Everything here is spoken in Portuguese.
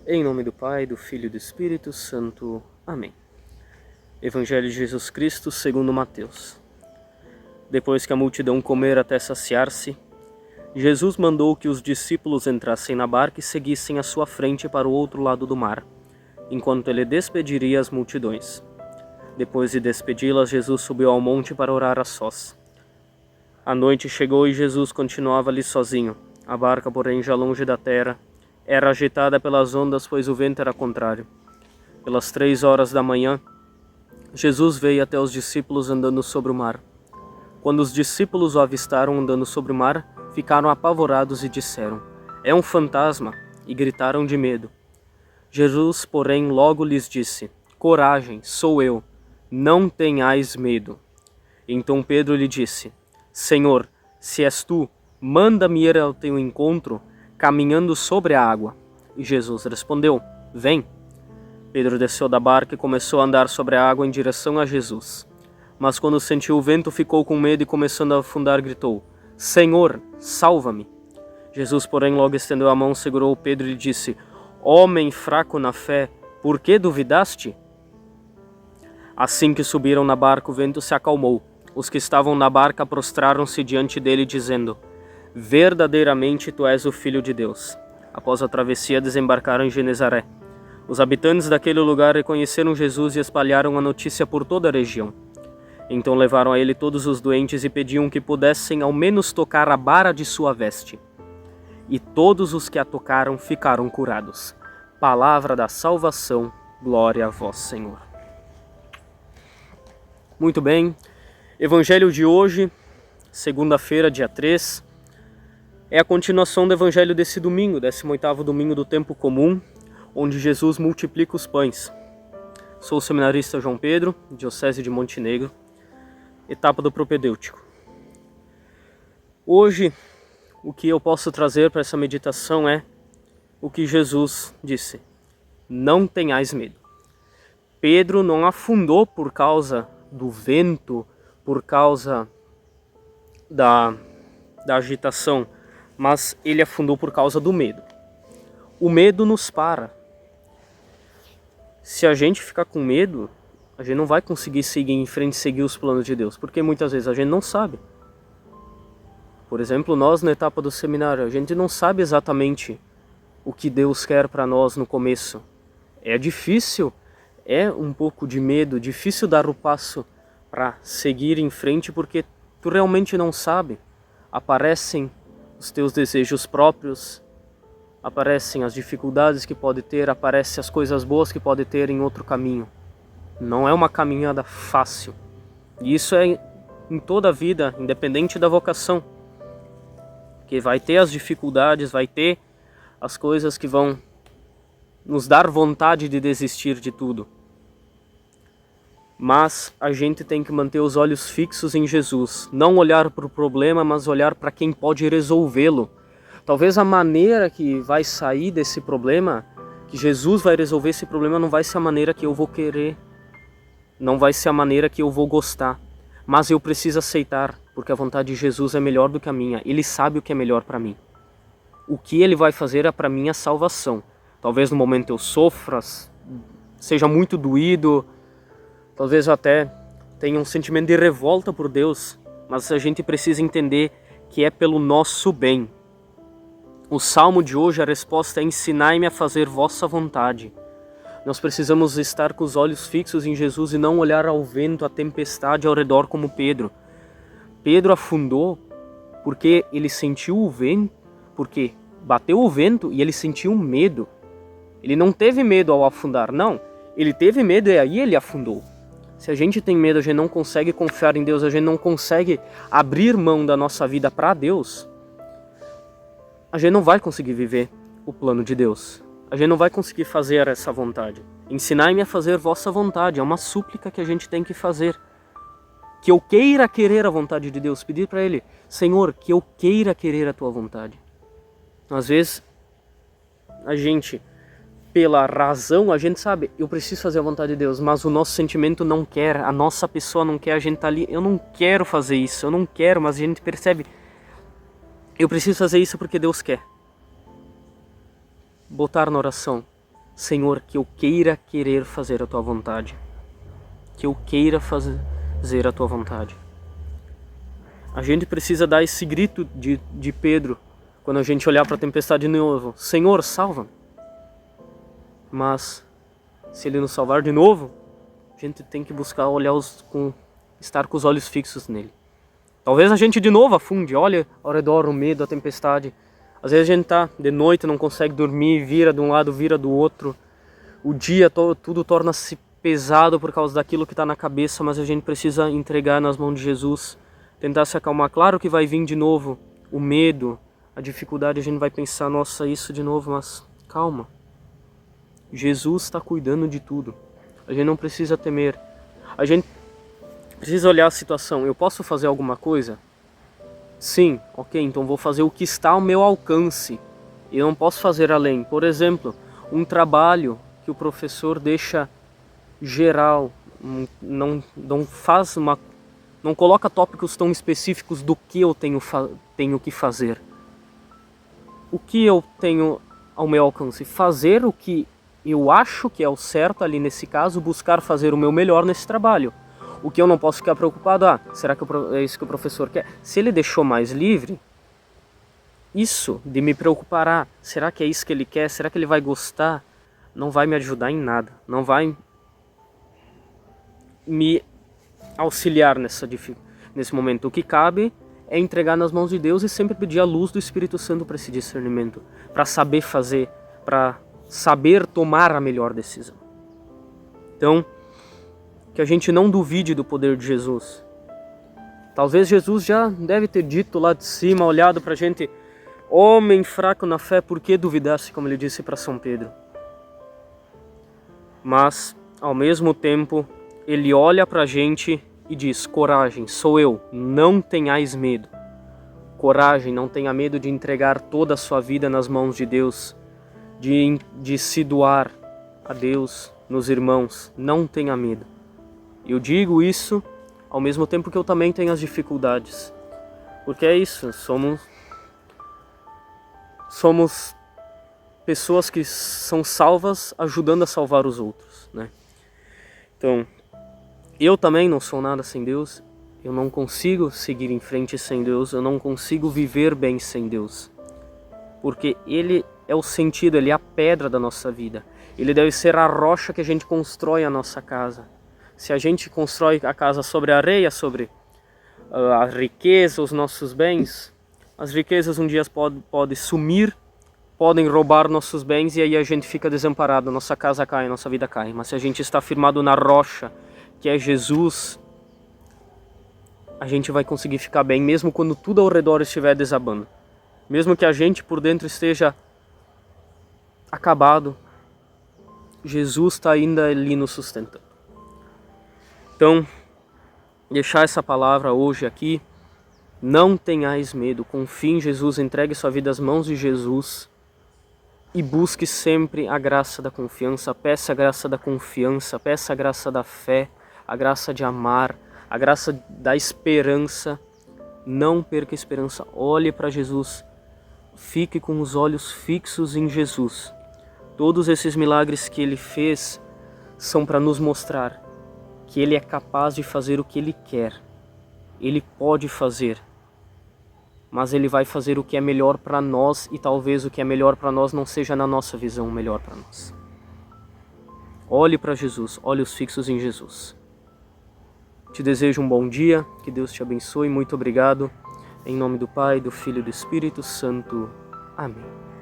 Em nome do Pai, do Filho e do Espírito Santo. Amém. Evangelho de Jesus Cristo segundo Mateus. Depois que a multidão comera até saciar-se, Jesus mandou que os discípulos entrassem na barca e seguissem à sua frente para o outro lado do mar, enquanto ele despediria as multidões. Depois de despedi-las, Jesus subiu ao monte para orar a sós. A noite chegou e Jesus continuava ali sozinho. A barca, porém, já longe da terra, era agitada pelas ondas, pois o vento era contrário. Pelas 3 horas da manhã, Jesus veio até os discípulos andando sobre o mar. Quando os discípulos o avistaram andando sobre o mar, ficaram apavorados e disseram: "É um fantasma!" e gritaram de medo. Jesus, porém, logo lhes disse: "Coragem, sou eu, não tenhais medo." Então Pedro lhe disse: "Senhor, se és tu, manda-me ir ao teu encontro, caminhando sobre a água." E Jesus respondeu: "Vem." Pedro desceu da barca e começou a andar sobre a água em direção a Jesus. Mas quando sentiu o vento, ficou com medo e, começando a afundar, gritou: "Senhor, salva-me!" Jesus, porém, logo estendeu a mão, segurou Pedro e disse: "Homem fraco na fé, por que duvidaste?" Assim que subiram na barca, o vento se acalmou. Os que estavam na barca prostraram-se diante dele, dizendo: "Verdadeiramente tu és o Filho de Deus." Após a travessia, desembarcaram em Genezaré. Os habitantes daquele lugar reconheceram Jesus e espalharam a notícia por toda a região. Então levaram a ele todos os doentes e pediam que pudessem ao menos tocar a bara de sua veste. E todos os que a tocaram ficaram curados. Palavra da salvação, glória a vós, Senhor. Muito bem, Evangelho de hoje, segunda-feira, dia 3, é a continuação do Evangelho desse domingo, 18º domingo do tempo comum, onde Jesus multiplica os pães. Sou o seminarista João Pedro, Diocese de Montenegro, etapa do propedêutico. Hoje, o que eu posso trazer para essa meditação é o que Jesus disse: não tenhais medo. Pedro não afundou por causa do vento, por causa da agitação, mas ele afundou por causa do medo. O medo nos para. Se a gente ficar com medo, a gente não vai conseguir seguir em frente, seguir os planos de Deus, porque muitas vezes a gente não sabe. Por exemplo, nós na etapa do seminário, a gente não sabe exatamente o que Deus quer para nós no começo. É difícil, é um pouco de medo, difícil dar o passo para seguir em frente, porque tu realmente não sabe. Aparecem os teus desejos próprios, aparecem as dificuldades que pode ter, aparecem as coisas boas que pode ter em outro caminho. Não é uma caminhada fácil. E isso é em toda a vida, independente da vocação. Que vai ter as dificuldades, vai ter as coisas que vão nos dar vontade de desistir de tudo. Mas a gente tem que manter os olhos fixos em Jesus. Não olhar para o problema, mas olhar para quem pode resolvê-lo. Talvez a maneira que vai sair desse problema, que Jesus vai resolver esse problema, não vai ser a maneira que eu vou querer. Não vai ser a maneira que eu vou gostar. Mas eu preciso aceitar, porque a vontade de Jesus é melhor do que a minha. Ele sabe o que é melhor para mim. O que ele vai fazer é para minha salvação. Talvez no momento eu sofra, seja muito doído, talvez eu até tenha um sentimento de revolta por Deus, mas a gente precisa entender que é pelo nosso bem. O salmo de hoje, a resposta é: ensinai-me a fazer vossa vontade. Nós precisamos estar com os olhos fixos em Jesus e não olhar ao vento, à tempestade ao redor como Pedro. Pedro afundou porque ele sentiu o vento, porque bateu o vento e ele sentiu medo. Ele não teve medo ao afundar, não. Ele teve medo e aí ele afundou. Se a gente tem medo, a gente não consegue confiar em Deus, a gente não consegue abrir mão da nossa vida para Deus, a gente não vai conseguir viver o plano de Deus. A gente não vai conseguir fazer essa vontade. Ensinai-me a fazer vossa vontade. É uma súplica que a gente tem que fazer. Que eu queira querer a vontade de Deus. Pedir para Ele: Senhor, que eu queira querer a Tua vontade. Às vezes, a gente, pela razão, a gente sabe, eu preciso fazer a vontade de Deus, mas o nosso sentimento não quer, a nossa pessoa não quer, a gente tá ali, eu não quero fazer isso, eu não quero, mas a gente percebe, eu preciso fazer isso porque Deus quer. Botar na oração: Senhor, que eu querer fazer a Tua vontade. Que eu queira fazer a Tua vontade. A gente precisa dar esse grito de Pedro quando a gente olhar para a tempestade de novo. Senhor, salva-me. Mas, se Ele nos salvar de novo, a gente tem que buscar estar com os olhos fixos nele. Talvez a gente de novo afunde, olha ao redor o medo, a tempestade. Às vezes a gente tá de noite, não consegue dormir, vira de um lado, vira do outro. O dia tudo torna-se pesado por causa daquilo que está na cabeça, mas a gente precisa entregar nas mãos de Jesus, tentar se acalmar. Claro que vai vir de novo o medo, a dificuldade, a gente vai pensar, nossa, isso de novo, mas calma. Jesus está cuidando de tudo. A gente não precisa temer. A gente precisa olhar a situação. Eu posso fazer alguma coisa? Sim, ok, então vou fazer o que está ao meu alcance. Eu não posso fazer além. Por exemplo, um trabalho que o professor deixa geral, não coloca tópicos tão específicos do que eu tenho que fazer. O que eu tenho ao meu alcance? Fazer o que eu acho que é o certo ali nesse caso, buscar fazer o meu melhor nesse trabalho. O que eu não posso ficar preocupado, será que é isso que o professor quer? Se ele deixou mais livre, isso de me preocupar, será que é isso que ele quer? Será que ele vai gostar? Não vai me ajudar em nada, não vai me auxiliar nesse momento. O que cabe é entregar nas mãos de Deus e sempre pedir a luz do Espírito Santo para esse discernimento, para saber fazer, para saber tomar a melhor decisão. Então, que a gente não duvide do poder de Jesus. Talvez Jesus já deve ter dito lá de cima, olhado para a gente, homem fraco na fé, por que duvidasse, como ele disse para São Pedro? Mas, ao mesmo tempo, ele olha para a gente e diz, coragem, sou eu, não tenhais medo. Coragem, não tenha medo de entregar toda a sua vida nas mãos de Deus, de se doar a Deus, nos irmãos, não tenha medo. Eu digo isso ao mesmo tempo que eu também tenho as dificuldades, porque é isso, somos pessoas que são salvas ajudando a salvar os outros, né? Então, eu também não sou nada sem Deus, eu não consigo seguir em frente sem Deus, eu não consigo viver bem sem Deus, porque Ele é o sentido, Ele é a pedra da nossa vida, Ele deve ser a rocha que a gente constrói a nossa casa. Se a gente constrói a casa sobre a areia, sobre a riqueza, os nossos bens, as riquezas um dia podem sumir, podem roubar nossos bens e aí a gente fica desamparado, nossa casa cai, nossa vida cai. Mas se a gente está firmado na rocha, que é Jesus, a gente vai conseguir ficar bem, mesmo quando tudo ao redor estiver desabando. Mesmo que a gente por dentro esteja acabado, Jesus está ainda ali nos sustentando. Então, deixar essa palavra hoje aqui, não tenhais medo, confie em Jesus, entregue sua vida às mãos de Jesus e busque sempre a graça da confiança, peça a graça da confiança, peça a graça da fé, a graça de amar, a graça da esperança. Não perca a esperança, olhe para Jesus, fique com os olhos fixos em Jesus. Todos esses milagres que Ele fez são para nos mostrar que Ele é capaz de fazer o que Ele quer. Ele pode fazer, mas Ele vai fazer o que é melhor para nós e talvez o que é melhor para nós não seja na nossa visão melhor para nós. Olhe para Jesus, olhos fixos em Jesus. Te desejo um bom dia, que Deus te abençoe, muito obrigado. Em nome do Pai, do Filho e do Espírito Santo. Amém.